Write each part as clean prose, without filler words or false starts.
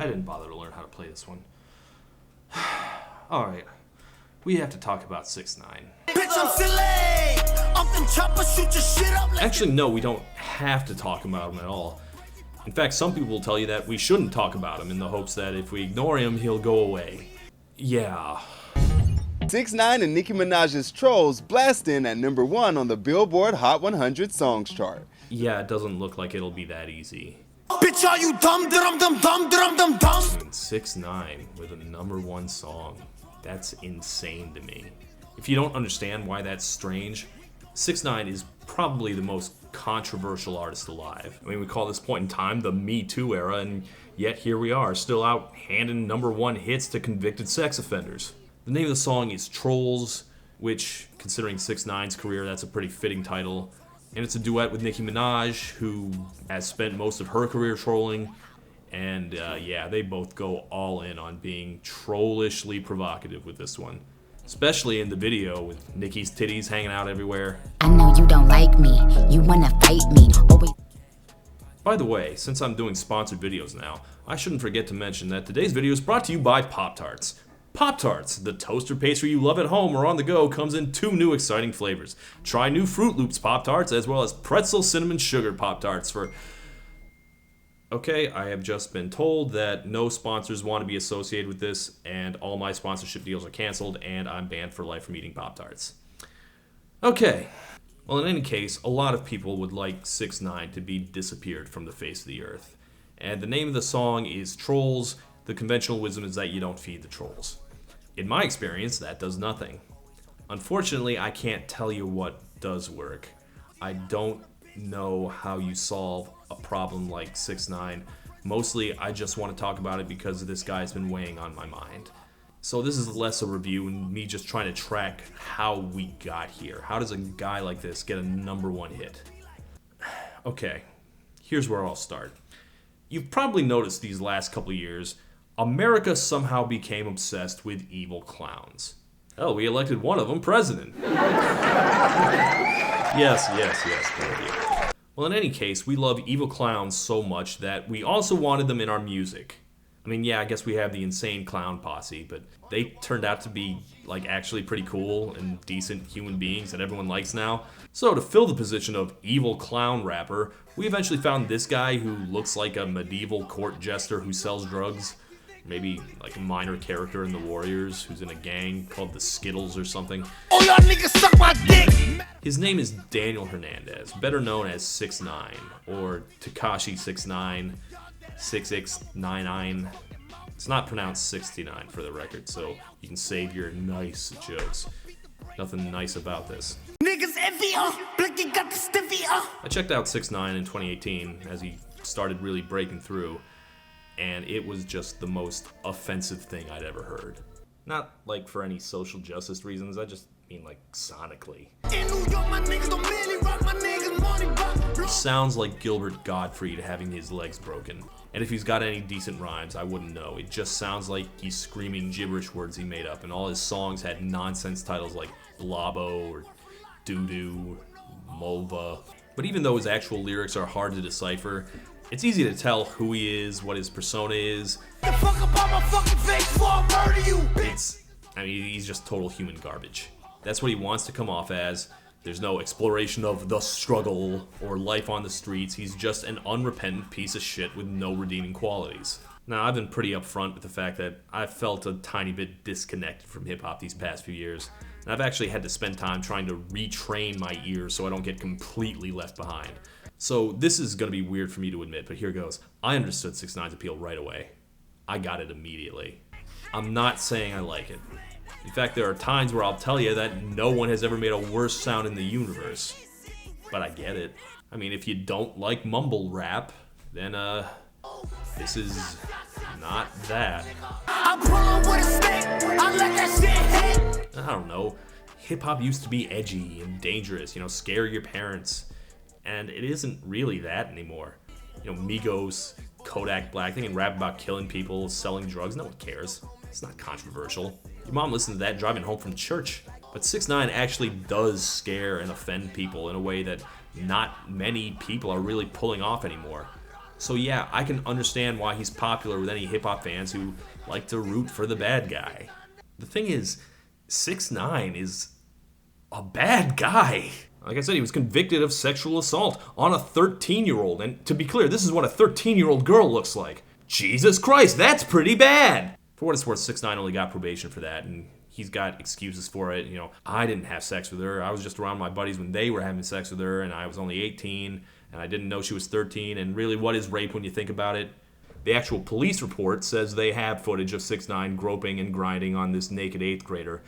I didn't bother to learn how to play this one. Alright, we have to talk about 6ix9ine. Actually, no, we don't have to talk about him at all. In fact, some people will tell you that we shouldn't talk about him in the hopes that if we ignore him, he'll go away. Yeah. 6ix9ine and Nicki Minaj's Trollz blast in at #1 on the Billboard Hot 100 Songs chart. Yeah, it doesn't look like it'll be that easy. Bitch, are you dumb, dumb, dumb, dumb, dumb, dumb, dumb? 6ix9ine with a #1 song. That's insane to me. If you don't understand why that's strange, 6ix9ine is probably the most controversial artist alive. I mean, we call this point in time the Me Too era, and yet here we are, still out handing #1 hits to convicted sex offenders. The name of the song is Trollz, which, considering 6ix9ine's career, that's a pretty fitting title. And it's a duet with Nicki Minaj, who has spent most of her career trolling. And yeah, they both go all in on being trollishly provocative with this one. Especially in the video with Nicki's titties hanging out everywhere. I know you don't like me, you wanna fight me. Always. By the way, since I'm doing sponsored videos now, I shouldn't forget to mention that today's video is brought to you by Pop-Tarts. Pop-Tarts, the toaster pastry you love at home or on the go, comes in 2 new exciting flavors. Try new Fruit Loops Pop-Tarts as well as pretzel cinnamon sugar Pop-Tarts for... Okay, I have just been told that no sponsors want to be associated with this, and all my sponsorship deals are canceled, and I'm banned for life from eating Pop-Tarts. Okay, well in any case, a lot of people would like 6ix9ine to be disappeared from the face of the earth. And the name of the song is Trollz. The conventional wisdom is that you don't feed the trolls. In my experience, that does nothing. Unfortunately, I can't tell you what does work. I don't know how you solve a problem like 6ix9ine. Mostly, I just want to talk about it because this guy's been weighing on my mind. So this is less a review and me just trying to track how we got here. How does a guy like this get a #1 hit? Okay, here's where I'll start. You've probably noticed these last couple of years, America somehow became obsessed with evil clowns. Hell, we elected one of them president. Yes, Gordy. Well, in any case, we love evil clowns so much that we also wanted them in our music. I mean, yeah, I guess we have the Insane Clown Posse, but they turned out to be, like, actually pretty cool and decent human beings that everyone likes now. So to fill the position of evil clown rapper, we eventually found this guy who looks like a medieval court jester who sells drugs. Maybe like a minor character in the Warriors who's in a gang called the Skittles or something. Oh, y'all niggas suck my dick! His name is Daniel Hernandez, better known as 6ix9ine, or Tekashi 6ix9ine, 6ix9ine. It's not pronounced 69 for the record, so you can save your nice jokes. Nothing nice about this. Niggas iffy, Blicky got the stiffy, I checked out 6ix9ine in 2018 as he started really breaking through, and it was just the most offensive thing I'd ever heard. Not like for any social justice reasons, I just mean like sonically. In New York, my niggas don't merely rock, my niggas money rock. It sounds like Gilbert Gottfried having his legs broken. And if he's got any decent rhymes, I wouldn't know. It just sounds like he's screaming gibberish words he made up, and all his songs had nonsense titles like Blobbo or Doo-Doo, Mulva. But even though his actual lyrics are hard to decipher, it's easy to tell who he is, what his persona is. The fuck about my fucking face before I murder you, He's just total human garbage. That's what he wants to come off as. There's no exploration of the struggle or life on the streets. He's just an unrepentant piece of shit with no redeeming qualities. Now, I've been pretty upfront with the fact that I've felt a tiny bit disconnected from hip-hop these past few years. And I've actually had to spend time trying to retrain my ears so I don't get completely left behind. So this is going to be weird for me to admit, but here goes. I understood 6ix9ine's appeal right away. I got it immediately. I'm not saying I like it. In fact, there are times where I'll tell you that no one has ever made a worse sound in the universe. But I get it. I mean, if you don't like mumble rap, then this is not that. I'm pulling with a stick, I let that shit hit. I don't know. Hip-hop used to be edgy and dangerous, scare your parents. And it isn't really that anymore. Migos, Kodak Black, they can rap about killing people, selling drugs, no one cares. It's not controversial. Your mom listened to that driving home from church. But 6ix9ine actually does scare and offend people in a way that not many people are really pulling off anymore. So yeah, I can understand why he's popular with any hip-hop fans who like to root for the bad guy. The thing is, 6ix9ine is a bad guy. Like I said, he was convicted of sexual assault on a 13-year-old. And to be clear, this is what a 13-year-old girl looks like. Jesus Christ, that's pretty bad! For what it's worth, 6ix9ine only got probation for that, and he's got excuses for it. You know, I didn't have sex with her. I was just around my buddies when they were having sex with her, and I was only 18, and I didn't know she was 13, and really, what is rape when you think about it? The actual police report says they have footage of 6ix9ine groping and grinding on this naked 8th grader.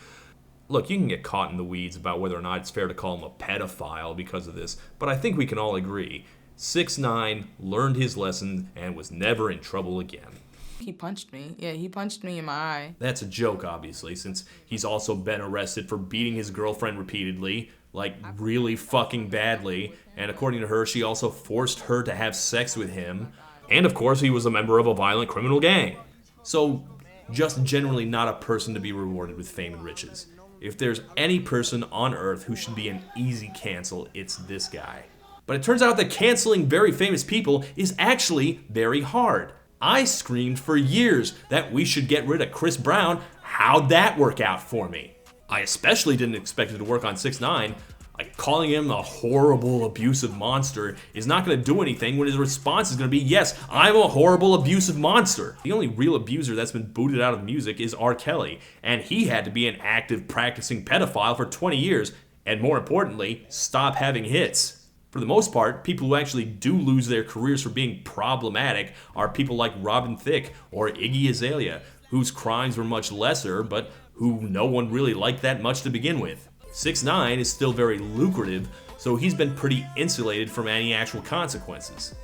Look, you can get caught in the weeds about whether or not it's fair to call him a pedophile because of this, but I think we can all agree 6ix9ine learned his lesson and was never in trouble again. He punched me. Yeah, he punched me in my eye. That's a joke, obviously, since he's also been arrested for beating his girlfriend repeatedly, like really fucking badly, and according to her, she also forced her to have sex with him, and of course he was a member of a violent criminal gang. So, just generally not a person to be rewarded with fame and riches. If there's any person on earth who should be an easy cancel, it's this guy. But it turns out that canceling very famous people is actually very hard. I screamed for years that we should get rid of Chris Brown. How'd that work out for me? I especially didn't expect it to work on 6ix9ine. Like, calling him a horrible, abusive monster is not going to do anything when his response is going to be, yes, I'm a horrible, abusive monster. The only real abuser that's been booted out of music is R. Kelly, and he had to be an active, practicing pedophile for 20 years, and more importantly, stop having hits. For the most part, people who actually do lose their careers for being problematic are people like Robin Thicke or Iggy Azalea, whose crimes were much lesser, but who no one really liked that much to begin with. 6ix9ine is still very lucrative, so he's been pretty insulated from any actual consequences.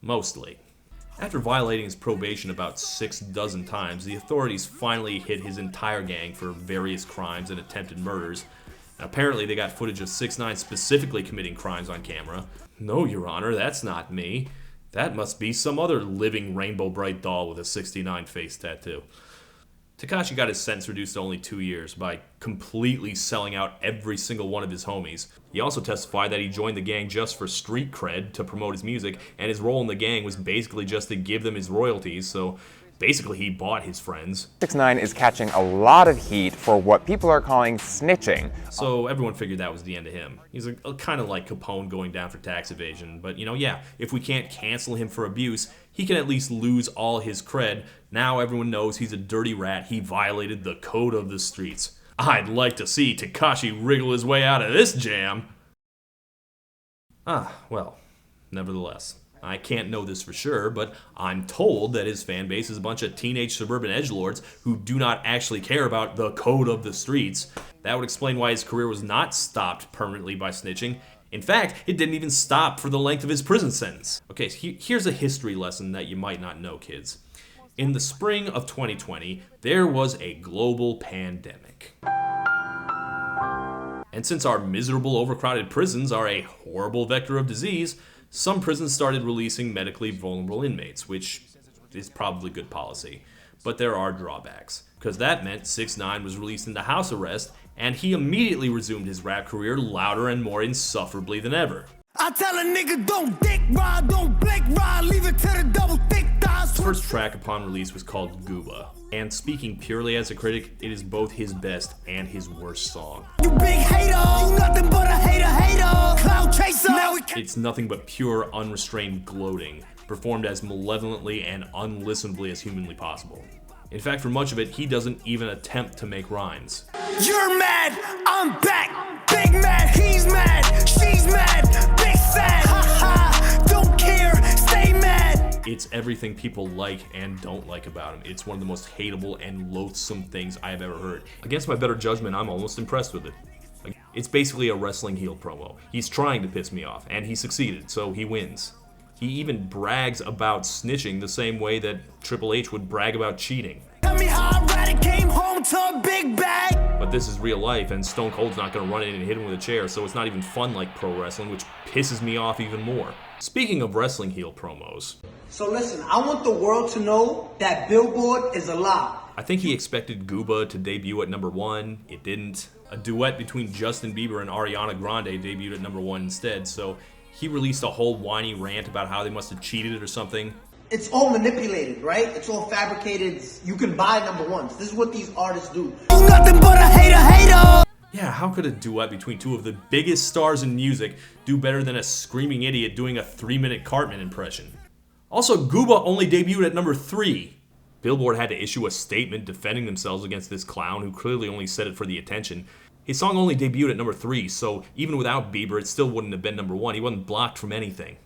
Mostly. After violating his probation about 6 dozen times, the authorities finally hit his entire gang for various crimes and attempted murders. And apparently they got footage of 6ix9ine specifically committing crimes on camera. No, Your Honor, that's not me. That must be some other living rainbow bright doll with a 69 face tattoo. Tekashi got his sentence reduced to only 2 years by completely selling out every single one of his homies. He also testified that he joined the gang just for street cred to promote his music, and his role in the gang was basically just to give them his royalties, so basically he bought his friends. 6ix9ine is catching a lot of heat for what people are calling snitching. So everyone figured that was the end of him. He's a kind of like Capone going down for tax evasion, but you know, yeah, if we can't cancel him for abuse, he can at least lose all his cred. Now everyone knows he's a dirty rat. He violated the code of the streets. I'd like to see Tekashi wriggle his way out of this jam. Well, nevertheless, I can't know this for sure, but I'm told that his fan base is a bunch of teenage suburban edgelords who do not actually care about the code of the streets. That would explain why his career was not stopped permanently by snitching. In fact, it didn't even stop for the length of his prison sentence. Okay, so here's a history lesson that you might not know, kids. In the spring of 2020, there was a global pandemic. And since our miserable, overcrowded prisons are a horrible vector of disease, some prisons started releasing medically vulnerable inmates, which is probably good policy. But there are drawbacks, because that meant 6ix9ine was released into house arrest, and he immediately resumed his rap career louder and more insufferably than ever. I tell a nigga don't dick ride, don't blink ride, leave it to the double thick thighs. His first track upon release was called Gooba, and speaking purely as a critic, it is both his best and his worst song. You big hater, you nothing but a hater, cloud chaser. Now It's nothing but pure, unrestrained gloating, performed as malevolently and unlistenably as humanly possible. In fact, for much of it, he doesn't even attempt to make rhymes. You're mad, I'm back. Big mad, he's mad, she's mad, big sad. Ha ha, don't care, stay mad. It's everything people like and don't like about him. It's one of the most hateable and loathsome things I have ever heard. Against my better judgment, I'm almost impressed with it. Like, it's basically a wrestling heel promo. He's trying to piss me off, and he succeeded, so he wins. He even brags about snitching the same way that Triple H would brag about cheating. Tell me how I ran and came home to a big bag. But this is real life, and Stone Cold's not going to run in and hit him with a chair, so it's not even fun like pro wrestling, which pisses me off even more. Speaking of wrestling heel promos. So listen, I want the world to know that Billboard is a lie. I think he expected Gooba to debut at number 1. It didn't. A duet between Justin Bieber and Ariana Grande debuted at number 1 instead, so He released a whole whiny rant about how they must have cheated or something. It's all manipulated, right? It's all fabricated. You can buy number ones. This is what these artists do. Nothing but a hater. Yeah, how could a duet between two of the biggest stars in music do better than a screaming idiot doing a 3-minute Cartman impression? Also, Gooba only debuted at number 3. Billboard had to issue a statement defending themselves against this clown who clearly only said it for the attention. His song only debuted at number 3, so even without Bieber, it still wouldn't have been number 1. He wasn't blocked from anything.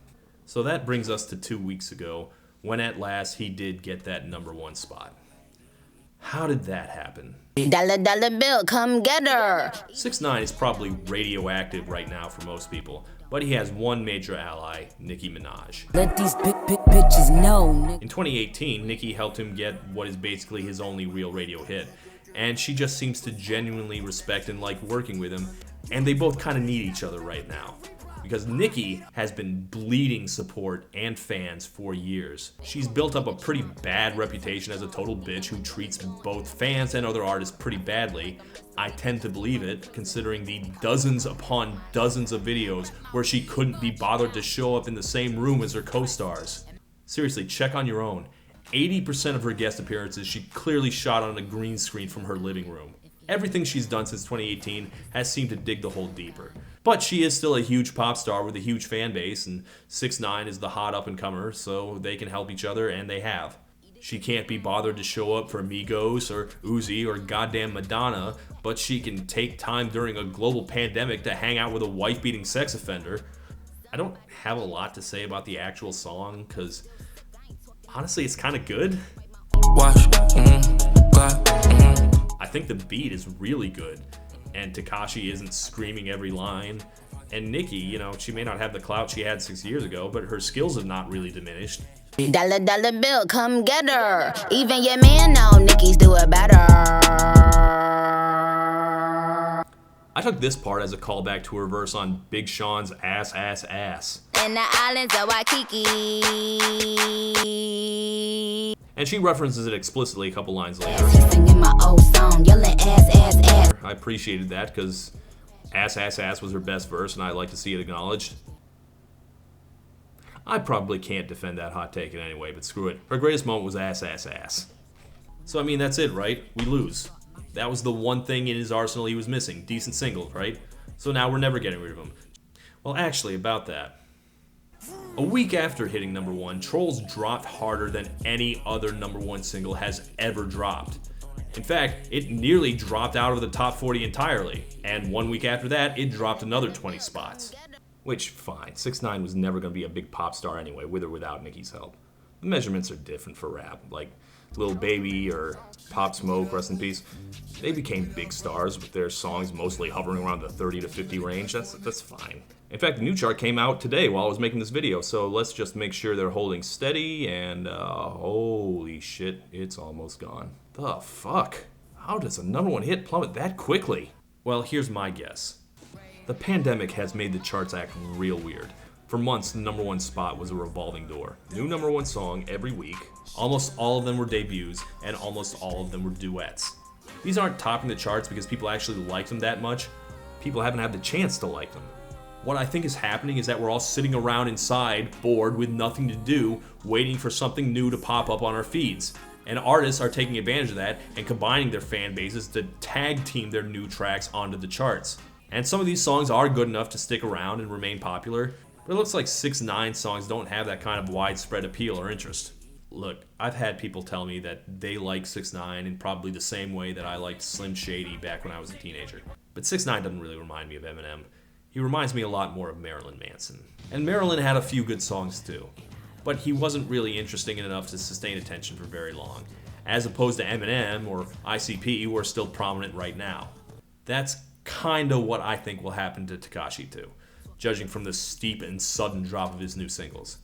So that brings us to 2 weeks ago, when at last he did get that number 1 spot. How did that happen? Dollar bill, come get her. 6ix9ine is probably radioactive right now for most people, but he has one major ally, Nicki Minaj. Let these big bitches know. In 2018, Nicki helped him get what is basically his only real radio hit, and she just seems to genuinely respect and like working with him, and they both kind of need each other right now. Because Nicki has been bleeding support and fans for years. She's built up a pretty bad reputation as a total bitch who treats both fans and other artists pretty badly. I tend to believe it, considering the dozens upon dozens of videos where she couldn't be bothered to show up in the same room as her co-stars. Seriously, check on your own. 80% of her guest appearances she clearly shot on a green screen from her living room. Everything she's done since 2018 has seemed to dig the hole deeper. But she is still a huge pop star with a huge fan base, and 6ix9ine is the hot up-and-comer, so they can help each other, and they have. She can't be bothered to show up for Migos or Uzi or goddamn Madonna, but she can take time during a global pandemic to hang out with a wife-beating sex offender. I don't have a lot to say about the actual song, because honestly, it's kind of good. I think the beat is really good, and Tekashi isn't screaming every line. And Nicki, you know, she may not have the clout she had 6 years ago, but her skills have not really diminished. Dollar bill, come get her. Even your man know Nicki's do it better. I took this part as a callback to her verse on Big Sean's Ass Ass Ass. In the islands of Waikiki. And she references it explicitly a couple lines later. Singing my old song, yelling ass. I appreciated that because Ass Ass Ass was her best verse, and I like to see it acknowledged. I probably can't defend that hot take in any way, but screw it. Her greatest moment was Ass Ass Ass. So I mean, that's it, right? We lose. That was the one thing in his arsenal he was missing. Decent singles, right? So now we're never getting rid of him. Well, actually, about that. A week after hitting number 1, Trollz dropped harder than any other number 1 single has ever dropped. In fact, it nearly dropped out of the top 40 entirely, and 1 week after that, it dropped another 20 spots. Which, fine, 6ix9ine was never going to be a big pop star anyway, with or without Nicki's help. The measurements are different for rap, like Lil Baby or Pop Smoke, rest in peace. They became big stars with their songs mostly hovering around the 30 to 50 range. That's fine. In fact, the new chart came out today while I was making this video, so let's just make sure they're holding steady, and holy shit, it's almost gone. The fuck? How does a number 1 hit plummet that quickly? Well, here's my guess. The pandemic has made the charts act real weird. For months, the number 1 spot was a revolving door. New number 1 song every week. Almost all of them were debuts, and almost all of them were duets. These aren't topping the charts because people actually like them that much. People haven't had the chance to like them. What I think is happening is that we're all sitting around inside, bored with nothing to do, waiting for something new to pop up on our feeds. And artists are taking advantage of that and combining their fan bases to tag team their new tracks onto the charts. And some of these songs are good enough to stick around and remain popular, but it looks like 6ix9ine songs don't have that kind of widespread appeal or interest. Look, I've had people tell me that they like 6ix9ine in probably the same way that I liked Slim Shady back when I was a teenager. But 6ix9ine doesn't really remind me of Eminem. He reminds me a lot more of Marilyn Manson. And Marilyn had a few good songs too, but he wasn't really interesting enough to sustain attention for very long, as opposed to Eminem or ICP, who are still prominent right now. That's kinda what I think will happen to Tekashi too, judging from the steep and sudden drop of his new singles.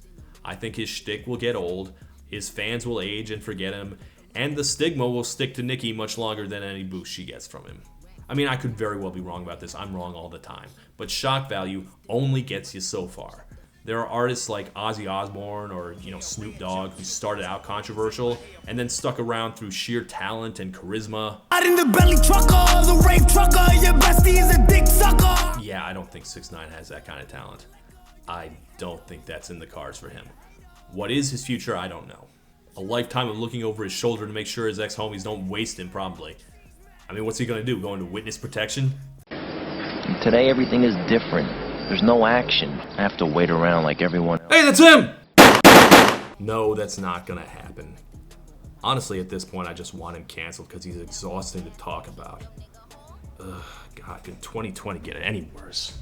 I think his shtick will get old, his fans will age and forget him, and the stigma will stick to Nicki much longer than any boost she gets from him. I mean, I could very well be wrong about this, I'm wrong all the time, but shock value only gets you so far. There are artists like Ozzy Osbourne or, Snoop Dogg who started out controversial and then stuck around through sheer talent and charisma. Out in the belly trucker, the rape trucker, your bestie is a dick sucker. Yeah, I don't think 6ix9ine has that kind of talent. I don't think that's in the cards for him. What is his future, I don't know. A lifetime of looking over his shoulder to make sure his ex-homies don't waste him, probably. I mean, what's he gonna do? Go into witness protection? Today everything is different. There's no action. I have to wait around like everyone else. Hey, that's him! No, that's not gonna happen. Honestly, at this point, I just want him canceled because he's exhausting to talk about. Ugh, God, can 2020 get any worse?